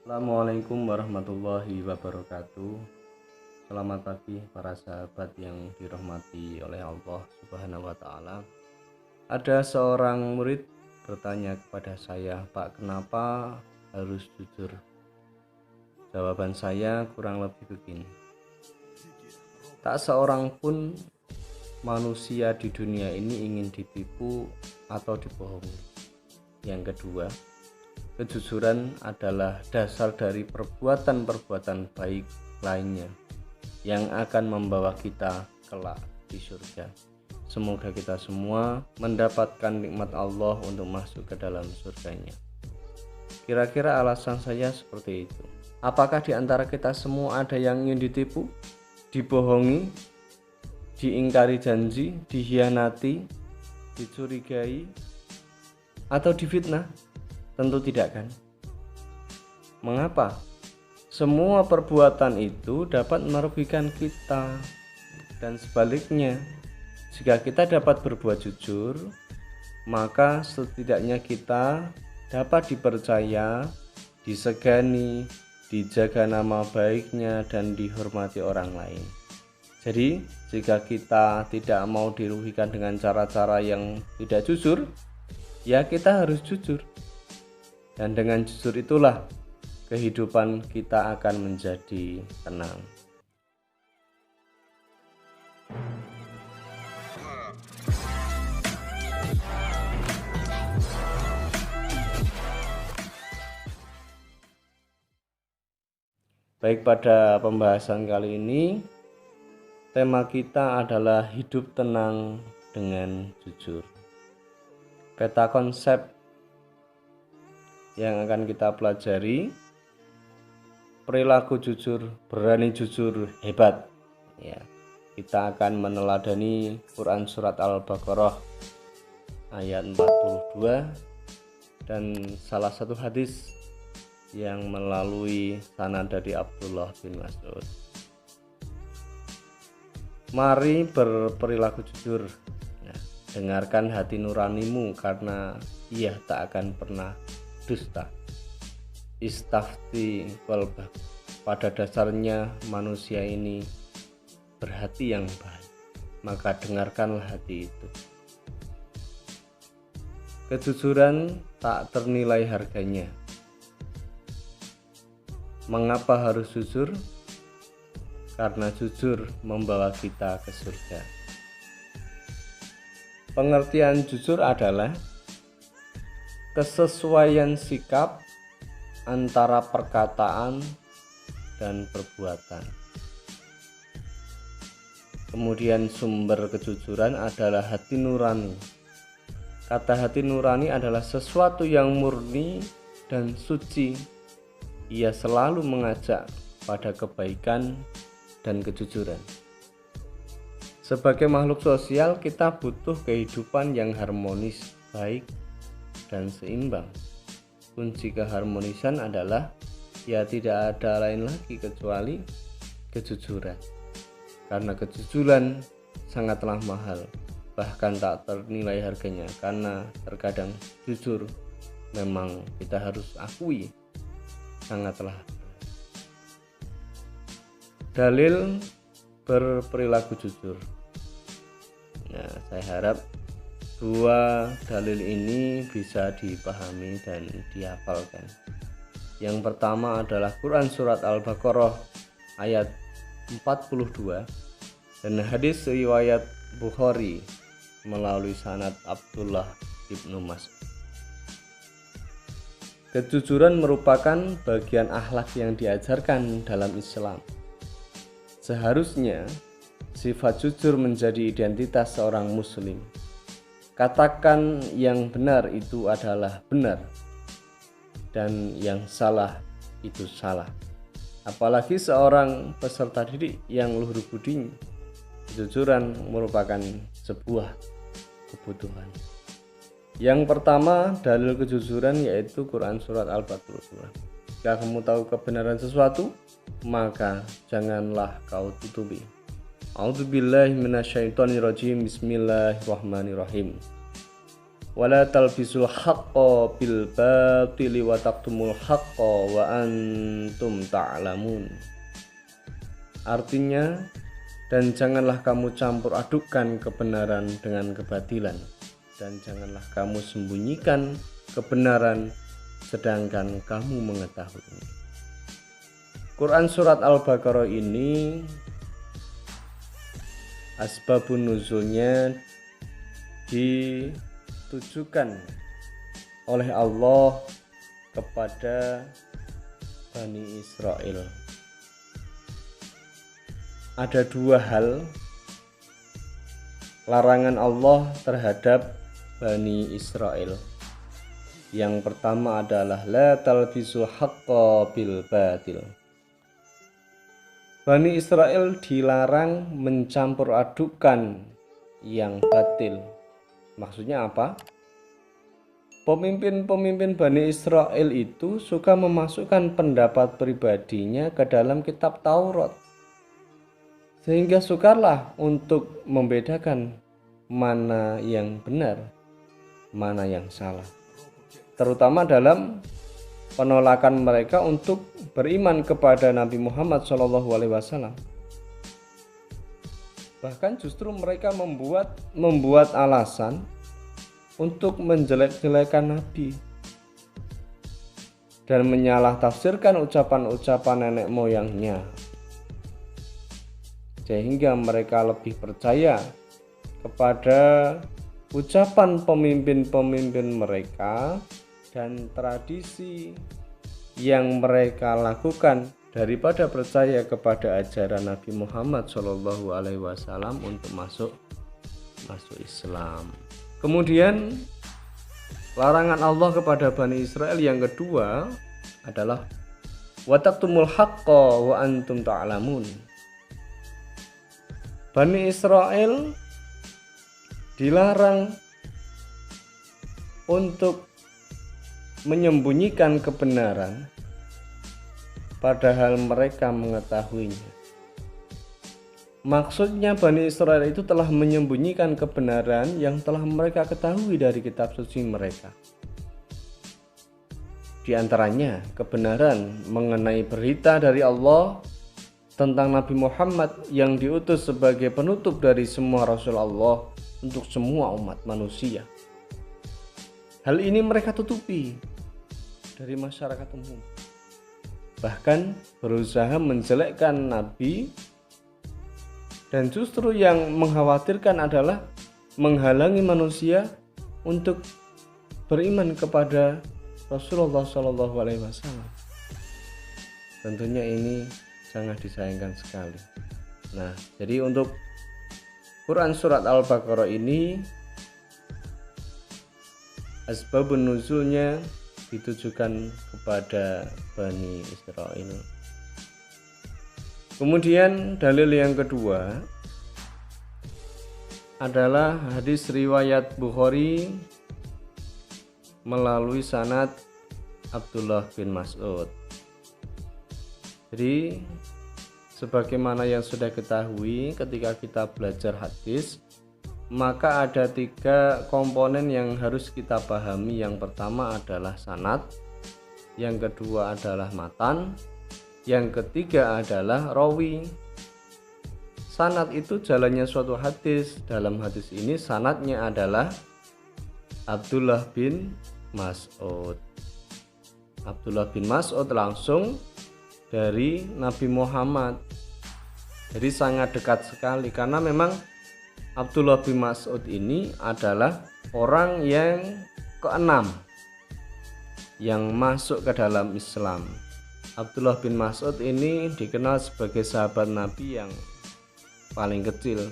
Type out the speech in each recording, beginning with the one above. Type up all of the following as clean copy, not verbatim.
Assalamualaikum warahmatullahi wabarakatuh. Selamat pagi para sahabat yang dirahmati oleh Allah Subhanahu wa taala. Ada seorang murid bertanya kepada saya, "Pak, kenapa harus jujur?" Jawaban saya kurang lebih begini. Tak seorang pun manusia di dunia ini ingin ditipu atau dibohongi. Yang kedua, kejujuran adalah dasar dari perbuatan-perbuatan baik lainnya yang akan membawa kita kelak di surga. Semoga kita semua mendapatkan nikmat Allah untuk masuk ke dalam surganya. Kira-kira alasan saya seperti itu. Apakah di antara kita semua ada yang ingin ditipu, dibohongi, diingkari janji, dihianati, dicurigai, atau difitnah? Tentu tidak, kan? Mengapa? Semua perbuatan itu dapat merugikan kita. Dan sebaliknya, jika kita dapat berbuat jujur, maka setidaknya kita dapat dipercaya, disegani, dijaga nama baiknya, dan dihormati orang lain. Jadi, jika kita tidak mau dirugikan dengan cara-cara yang tidak jujur, ya kita harus jujur. Dan dengan jujur itulah kehidupan kita akan menjadi tenang. Baik, pada pembahasan kali ini tema kita adalah hidup tenang dengan jujur. Peta konsep yang akan kita pelajari: perilaku jujur, berani jujur, hebat. Ya, kita akan meneladani Quran surat Al-Baqarah ayat 42 dan salah satu hadis yang melalui sanad dari Abdullah bin Mas'ud. Mari berperilaku jujur. Nah, dengarkan hati nuranimu karena ia tak akan pernah dusta. Istafti qalbak. Pada dasarnya manusia ini berhati yang baik, maka dengarkanlah hati itu. Kejujuran tak ternilai harganya. Mengapa harus jujur? Karena jujur membawa kita ke surga. Pengertian jujur adalah kesesuaian sikap antara perkataan dan perbuatan. Kemudian sumber kejujuran adalah hati nurani. Kata hati nurani adalah sesuatu yang murni dan suci. Ia selalu mengajak pada kebaikan dan kejujuran. Sebagai makhluk sosial, kita butuh kehidupan yang harmonis, baik, dan seimbang. Kunci keharmonisan adalah tidak ada lain lagi kecuali kejujuran. Karena kejujuran sangatlah mahal, bahkan tak ternilai harganya. Karena terkadang jujur memang kita harus akui sangatlah. Dalil berperilaku jujur. Nah, saya harap dua dalil ini bisa dipahami dan dihafalkan. Yang pertama adalah Quran surat Al-Baqarah ayat 42 dan hadis riwayat Bukhari melalui sanad Abdullah ibnu Mas'ud. Kejujuran merupakan bagian akhlak yang diajarkan dalam Islam. Seharusnya sifat jujur menjadi identitas seorang muslim. Katakan yang benar itu adalah benar dan yang salah itu salah. Apalagi seorang peserta didik yang luhur budinya, kejujuran merupakan sebuah kebutuhan. Yang pertama, dalil kejujuran yaitu Quran surat Al-42. Jika kamu tahu kebenaran sesuatu, maka janganlah kau tutupi. A'udzubillahi minasyaitonirrajim. Bismillahirrahmanirrahim. wala talbisul haqqo bil batili wa taqtumul haqqo wa antum ta'lamun. Artinya, dan janganlah kamu campur adukkan kebenaran dengan kebatilan, dan janganlah kamu sembunyikan kebenaran sedangkan kamu mengetahui. Quran surat Al-Baqarah ini asbabun nuzulnya ditujukan oleh Allah kepada Bani Israel. Ada dua hal larangan Allah terhadap Bani Israel. Yang pertama adalah la talbisul haqqo bil batil. Bani Israel dilarang mencampur adukan yang batil. Maksudnya apa? Pemimpin-pemimpin Bani Israel itu suka memasukkan pendapat pribadinya ke dalam kitab Taurat, sehingga sukarlah untuk membedakan mana yang benar, mana yang salah. Terutama dalam penolakan mereka untuk beriman kepada Nabi Muhammad SAW. Bahkan justru mereka membuat alasan untuk menjelek-jelekan Nabi dan menyalah tafsirkan ucapan-ucapan nenek moyangnya, sehingga mereka lebih percaya kepada ucapan pemimpin-pemimpin mereka dan tradisi yang mereka lakukan daripada percaya kepada ajaran Nabi Muhammad SAW untuk masuk Islam. Kemudian larangan Allah kepada Bani Israel yang kedua adalah wa taqtumul haqqo wa antum ta'lamun. Bani Israel dilarang untuk menyembunyikan kebenaran padahal mereka mengetahuinya. Maksudnya Bani Israel itu telah menyembunyikan kebenaran yang telah mereka ketahui dari kitab suci mereka. Di antaranya kebenaran mengenai berita dari Allah tentang Nabi Muhammad yang diutus sebagai penutup dari semua Rasul Allah untuk semua umat manusia. Hal ini mereka tutupi dari masyarakat umum, bahkan berusaha menjelekkan Nabi, dan justru yang mengkhawatirkan adalah menghalangi manusia untuk beriman kepada Rasulullah SAW. Tentunya ini sangat disayangkan sekali. Nah, jadi untuk Quran surat Al-Baqarah ini asbabun nuzulnya ditujukan kepada Bani Israel. Kemudian dalil yang kedua adalah hadis riwayat Bukhari melalui sanad Abdullah bin Mas'ud. Jadi sebagaimana yang sudah ketahui ketika kita belajar hadis, maka ada 3 komponen yang harus kita pahami. Yang pertama adalah sanad, yang kedua adalah matan, yang ketiga adalah rawi. Sanad itu jalannya suatu hadis. Dalam hadis ini sanadnya adalah Abdullah bin Mas'ud. Abdullah bin Mas'ud langsung dari Nabi Muhammad. Jadi sangat dekat sekali, karena memang Abdullah bin Mas'ud ini adalah orang yang ke-6 yang masuk ke dalam Islam. Abdullah bin Mas'ud ini dikenal sebagai sahabat Nabi yang paling kecil.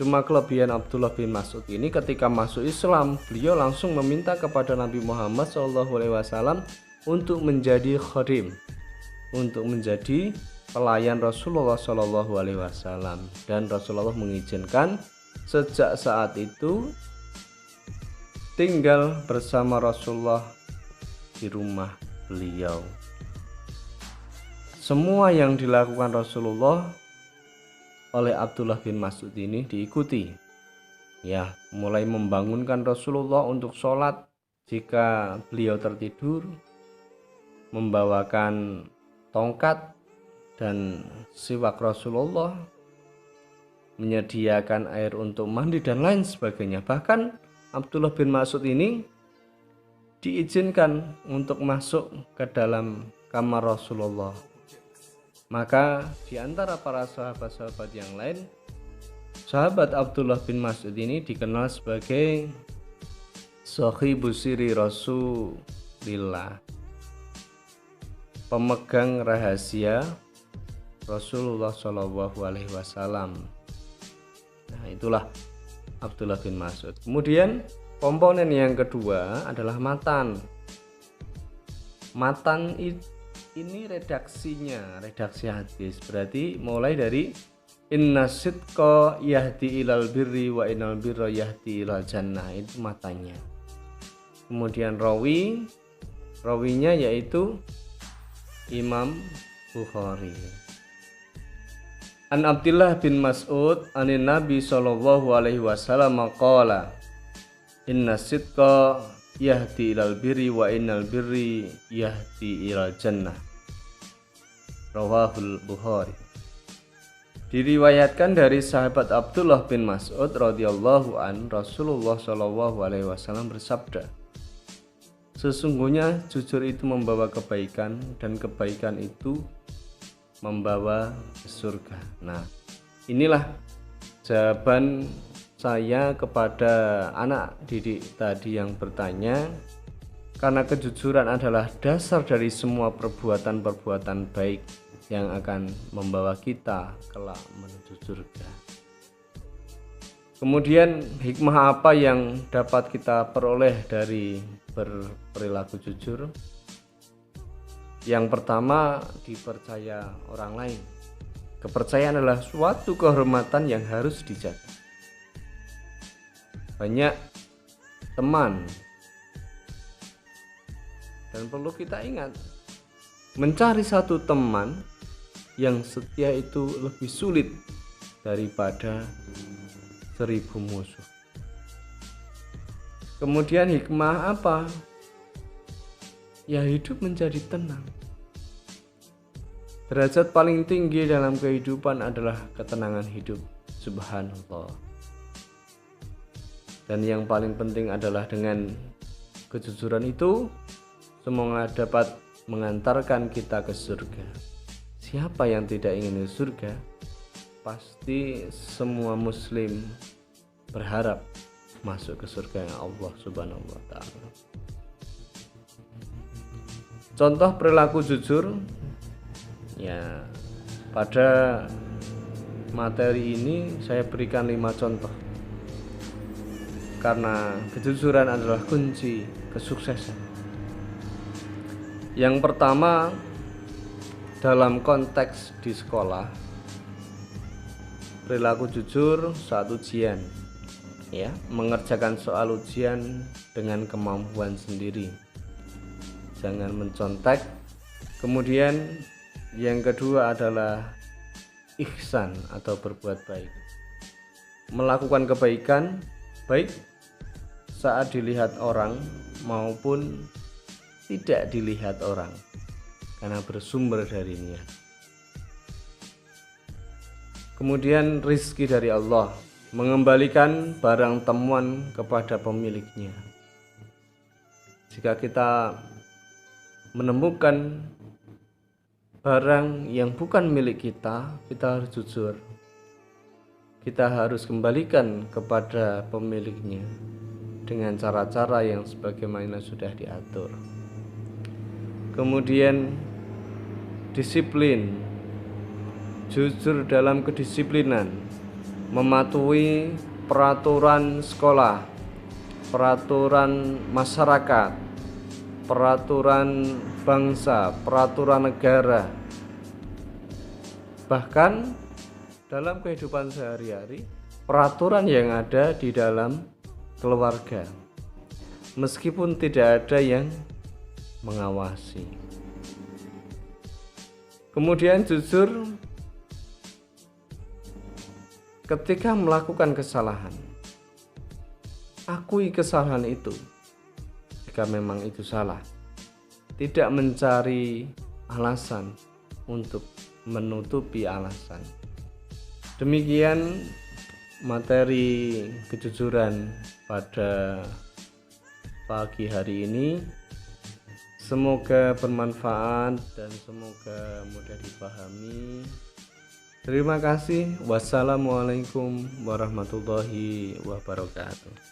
Cuma kelebihan Abdullah bin Mas'ud ini, ketika masuk Islam, beliau langsung meminta kepada Nabi Muhammad SAW untuk menjadi khadim, untuk menjadi pelayan Rasulullah SAW, dan Rasulullah mengizinkan. Sejak saat itu tinggal bersama Rasulullah di rumah beliau. Semua yang dilakukan Rasulullah oleh Abdullah bin Mas'ud ini diikuti. Ya, mulai membangunkan Rasulullah untuk sholat jika beliau tertidur, membawakan tongkat dan siwak Rasulullah, menyediakan air untuk mandi dan lain sebagainya. Bahkan Abdullah bin Mas'ud ini diizinkan untuk masuk ke dalam kamar Rasulullah. Maka di antara para sahabat-sahabat yang lain, sahabat Abdullah bin Mas'ud ini dikenal sebagai Shahibus sirri Rasulillah, pemegang rahasia Rasulullah Shallallahu Alaihi Wasallam. Nah, itulah Abdullah bin Mas'ud. Kemudian komponen yang kedua adalah matan. Matan ini redaksinya, redaksi hadis, berarti mulai dari inna sidqa yahdi ilal birri wa innal birra yahdi ilal jannah, itu matanya. Kemudian rawinya yaitu Imam Bukhari. An Abdullah bin Mas'ud anin Nabi sallallahu alaihi wasallam qala inna sidqa yahdi ilal birri wa innal birri yahdi ilal jannah. Rawahul Bukhari. Diriwayatkan dari sahabat Abdullah bin Mas'ud radhiyallahu an, Rasulullah shallallahu alaihi wasallam bersabda, sesungguhnya jujur itu membawa kebaikan dan kebaikan itu membawa ke surga. Nah, inilah jawaban saya kepada anak didik tadi yang bertanya, karena kejujuran adalah dasar dari semua perbuatan-perbuatan baik yang akan membawa kita kelak menuju surga. Kemudian hikmah apa yang dapat kita peroleh dari berperilaku jujur? Yang pertama, dipercaya orang lain. Kepercayaan adalah suatu kehormatan yang harus dijaga. Banyak teman, dan perlu kita ingat, mencari satu teman yang setia itu lebih sulit daripada 1000 musuh. Kemudian hikmah apa? Ya, hidup menjadi tenang. Derajat paling tinggi dalam kehidupan adalah ketenangan hidup. Subhanallah. Dan yang paling penting adalah dengan kejujuran itu semoga dapat mengantarkan kita ke surga. Siapa yang tidak ingin ke surga? Pasti semua muslim berharap masuk ke surga Allah Subhanahu wa taala. Contoh perilaku jujur, ya, pada materi ini saya berikan 5 contoh. Karena kejujuran adalah kunci kesuksesan. Yang pertama, dalam konteks di sekolah, perilaku jujur saat ujian, ya, mengerjakan soal ujian dengan kemampuan sendiri, jangan mencontek. Kemudian yang kedua adalah ihsan atau berbuat baik, melakukan kebaikan baik saat dilihat orang maupun tidak dilihat orang, karena bersumber dari niat. Kemudian rizki dari Allah, mengembalikan barang temuan kepada pemiliknya. Jika kita menemukan barang yang bukan milik kita, kita harus jujur. Kita harus kembalikan kepada pemiliknya dengan cara-cara yang sebagaimana sudah diatur. Kemudian disiplin, jujur dalam kedisiplinan, mematuhi peraturan sekolah, peraturan masyarakat, peraturan bangsa, peraturan negara. Bahkan dalam kehidupan sehari-hari, peraturan yang ada di dalam keluarga, meskipun tidak ada yang mengawasi. Kemudian jujur ketika melakukan kesalahan, akui kesalahan itu jika memang itu salah. Tidak mencari alasan untuk menutupi alasan. Demikian materi kejujuran pada pagi hari ini. Semoga bermanfaat dan semoga mudah dipahami. Terima kasih. Wassalamualaikum warahmatullahi wabarakatuh.